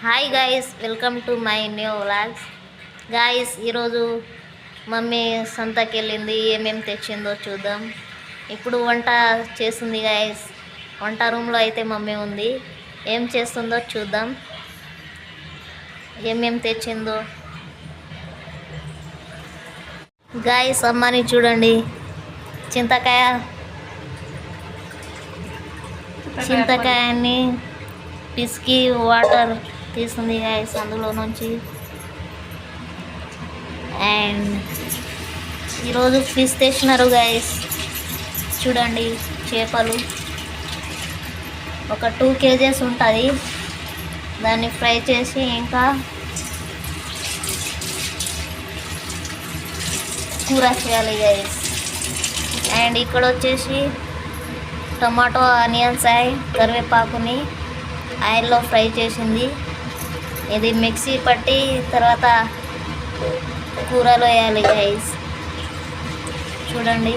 Hi guys, welcome to my new vlogs. Guys, ఈరోజు mummy సంతకి వెళ్ళింది. ఏమేమి తెచ్చిందో చూద్దాం. ఇప్పుడు వంట చేస్తుంది గాయస్. వంట రూమ్లో అయితే మమ్మీ ఉంది. ఏం చేస్తుందో చూద్దాం. ఏమేమి తెచ్చిందో గాయస్. అమ్మని చూడండి, చింతకాయని పిసికి వాటర్ తీసింది గాయస్ అందులో నుంచి. అండ్ ఈరోజు ఫిష్ తెచ్చినారు గాయస్. చూడండి, చేపలు ఒక 2 kgs ఉంటుంది. దాన్ని ఫ్రై చేసి ఇంకా కూర చేయాలి గాయస్. అండ్ ఇక్కడ వచ్చేసి టమాటో, ఆనియన్స్, కరివేపాకుని ఆయిల్లో ఫ్రై చేసింది. ఇది మిక్సీ పట్టి తర్వాత కూరలో వేయాలి గైస్. చూడండి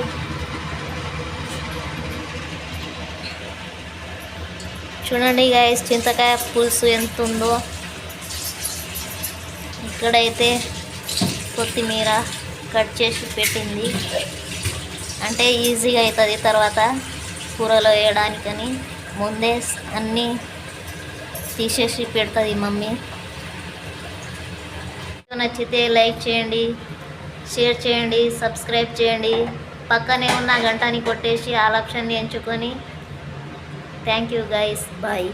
గైస్, చింతకాయ పులుసు ఎంత ఉందో. ఇక్కడైతే కొత్తిమీర కట్ చేసి పెట్టింది, అంటే ఈజీగా అవుతుంది తర్వాత కూరలో వేయడానికని. ముందే అన్నీ తీసేసి పెడుతుంది మమ్మీ. నచ్చితే లైక్ చేయండి, షేర్ చేయండి, సబ్స్క్రైబ్ చేయండి. పక్కనే ఉన్న గంటని కొట్టేసి ఆల్ ఆప్షన్ని ఎంచుకొని. Thank you guys, bye.